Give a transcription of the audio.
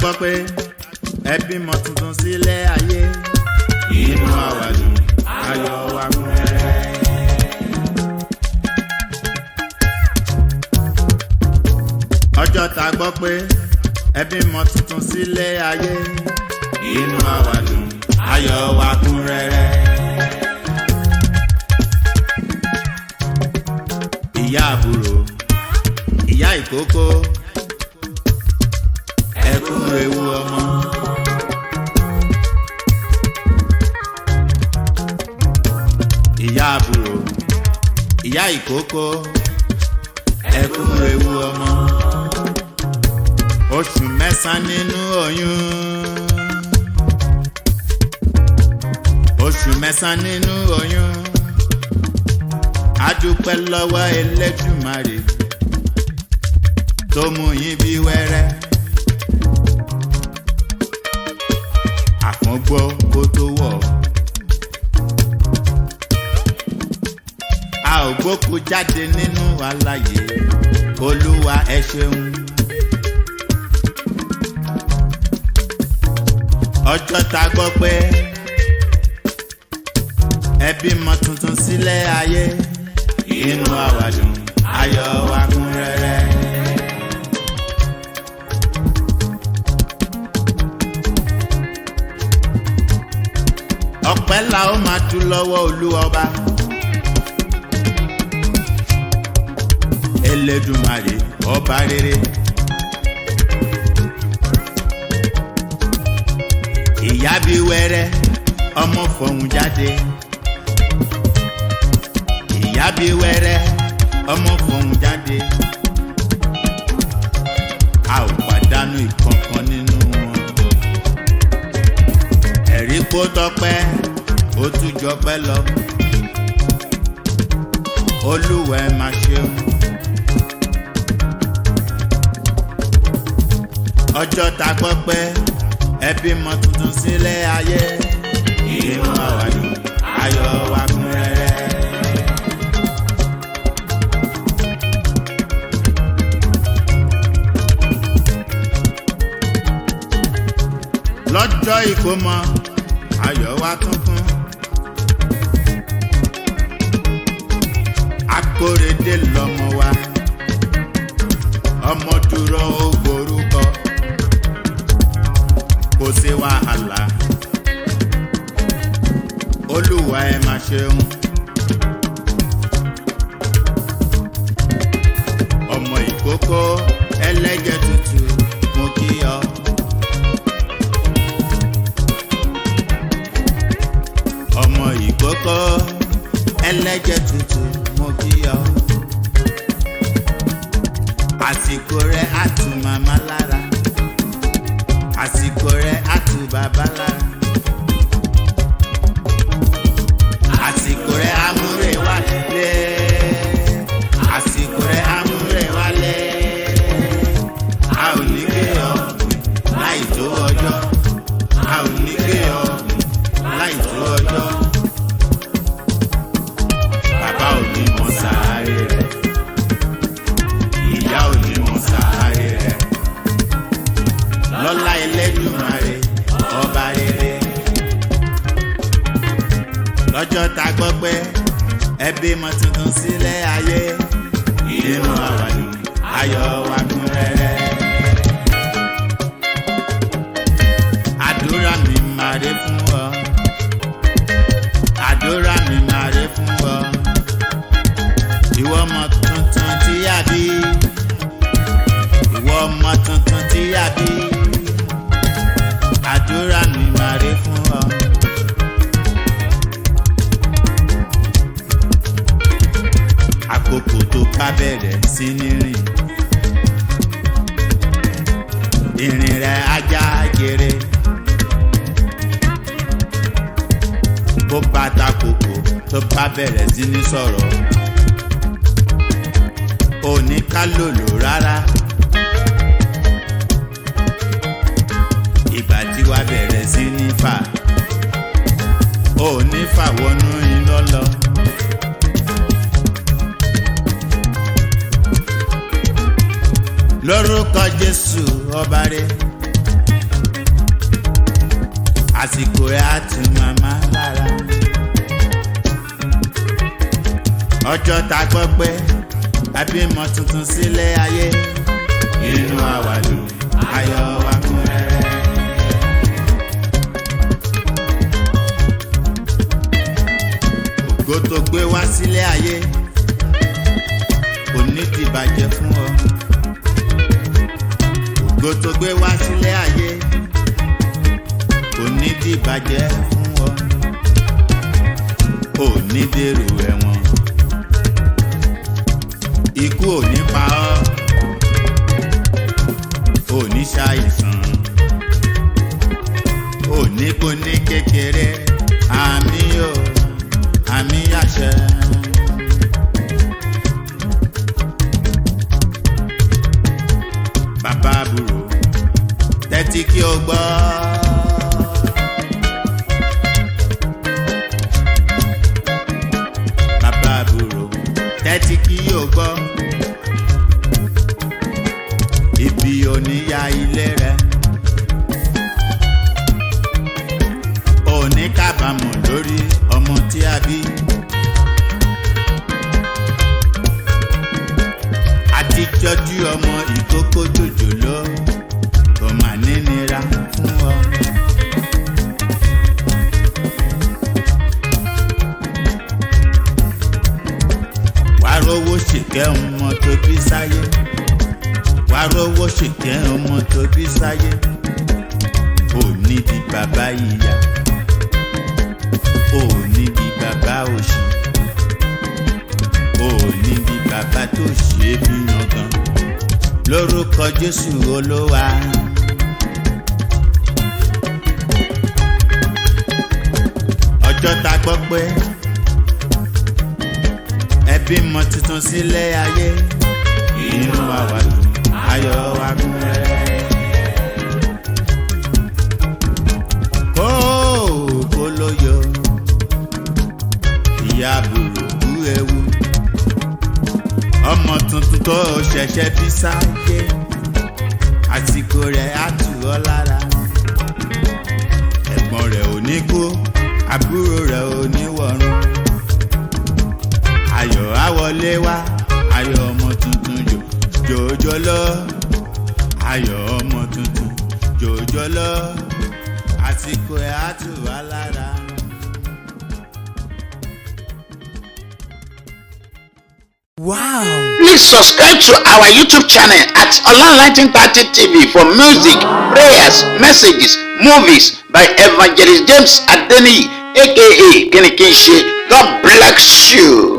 gbọ́ pé ẹ bímọ tuntun sílẹ̀ ayé inú àwa dùn ayọ̀ wa kún rẹ́rẹ́. ọjọ́ tá gbọ́ pé ẹ bímọ tuntun sílẹ̀ ayé inú àwa dùn ayọ̀ wa kún rẹ́rẹ́. ìyá àbúrò ìyá ìkókó ẹkún ewu ọmọ. ìyá àbúrò ìyá ìkókó ẹkún ewu ọmọ. oṣù mẹ́sàn-án nínú oyún. oṣù mẹ́sàn-án nínú oyún. a dúpẹ́ lọ́wọ́ Elédùmarè tó mú yín bí wẹ́rẹ́. àpọ́ngbọ́ kó tó wọ̀. a ò gbókù jáde nínú àlàyé Olúwa ẹ ṣeun. ọjọ́ tá gbọ́ pé ẹ bímọ tuntun sílẹ̀ ayé inú àwa dùn ayọ̀ wa kún rẹ́rẹ́. ọpẹ́ la ó máa dún lọ́wọ́ Olúwa ọba Elédùmarè ọba rere. ìyá bí wẹ́rẹ́ ọmọ fọ̀hún jáde. ìyá bí wẹ́rẹ́ ọmọ fọ̀hún jáde. a ò pàdánù ìkankan nínú wọn. ẹ̀rí kó tọpẹ́ ó tún jọpẹ́ lọ. Olúwa ẹ máa ṣeun. ọjọ́ tá gbọ́ pé ẹ bímọ tuntun sílẹ̀ ayé inú àwa dùn ayọ̀ wa kún rẹ́rẹ́. lọ́jọ́ ìkómọ ayọ̀ wa kúnkún. akórèdé lọ́mọ wa ọmọ dúró ó gborúkọ kò sí wàhálà. Olúwa ẹ máa ṣeun. ọmọ ìkókó ẹlẹ́jẹ̀ tútù mo kí ọ. ọmọ ìkókó ẹlẹ́jẹ̀ tútù mo kí ọ. àsìkò rẹ̀ á tù màmá lára. àsìkò rẹ̀ á tù bàbá lára. àsìkò rẹ̀ amúre wálé. àsìkò rẹ̀ amúre wálé. a ò ní gbé ọ̀gbìn láì tó ọjọ́. a ò ní gbé ọ̀gbìn láì tó ọjọ́. bàbá ò ní mọ sàárè rẹ̀. ìyá ò ní mọ sàárè rẹ̀. lọ́lá Elédùmarè ọba rere. lọ́jọ́ tá gbọ́ pé ẹ bímọ tuntun sílẹ̀ ayé inú àwa dùn ayọ̀ wa kún rẹ́rẹ́. àdúrà mi máa ré fún ọ. àdúrà mi máa ré fún ọ. ìwọ ọmọ tuntun tí a bí. ìwọ ọmọ tuntun tí a bí. àdúrà mi máa ré fún ọ. àkókò tó ká bẹ̀rẹ̀ sí ní rìn. ìrìn rẹ̀ ajá gèrè. bó bá ta kòkò tó bá bẹ̀rẹ̀ sí ní sọ̀rọ̀. òní ká lòlò rárá. ìgbà tí wàá bẹ̀rẹ̀ sí ní fà. òní fà wọnú iná lọ. lórúkọ Jésù ọba rẹ̀ àsìkò rẹ̀ á tù màmá lára. ọjọ́ ta gbọ́ pé a bímọ tuntun sílé ayé, inú àwa dùn ayọ̀ wa kún rẹ́rẹ́. ògo tó gbé wá sílé ayé kò ní dìbàjẹ́ fún ọ. ògo tó gbé wá sílé ayé kò ní dìbàjẹ́ fún ọ. ò ní dèrò ẹ̀wọ̀n, ikú ò ní pa ọ́, ò ní ṣàìsàn, ò ní kó ní kékeré. àmì o, àmì àṣẹ. bàbá àbúrò tẹ́tí kí o gbọ́. bàbá àbúrò tẹ́tí kí o gbọ́. ibi oníyà ilé rẹ̀ òní kábàámọ̀ lórí ọmọ tí a bí. àtijọ́jú ọmọ ìkókó jòjòló kò mà ní nira fún ọ. wàá rówó ṣìkẹ́ ọmọ tó bí sáyé, wàá rówó ṣìkẹ́ ọmọ tó bí sáyé. ò ní di bàbá ìyá, ò ní di bàbá òṣì, ò ní di bàbá tó ṣe bí yangan. lórúkọ Jésù Olúwa. ọjọ́ ta gbọ́ pé ẹ bímọ tuntun sílé ayé, inú wa wà dùn ayọ̀ wa kún rẹ́rẹ́. kó lóyò ìyá àbúrò kú ewu. ọmọ tuntun tó ṣẹ̀ṣẹ̀ bí sáyé, àsìkò rẹ̀ á tù ọ́ lára. ẹ̀gbọ́n rẹ̀ ò ní kú, àbúrò rẹ̀ ò ní wọ̀run. ayọ̀ á wọlé wá, ayọ̀ ọmọ tuntun jòjòló. ayọ̀ ọmọ tuntun jòjòló, àsìkò ẹ̀ á tù wá lára. Wow! Please subscribe to our YouTube channel at Online 1930 TV for music, prayers, messages, movies by Evangelist James Adeniyi, aka Kinikinse. God bless you.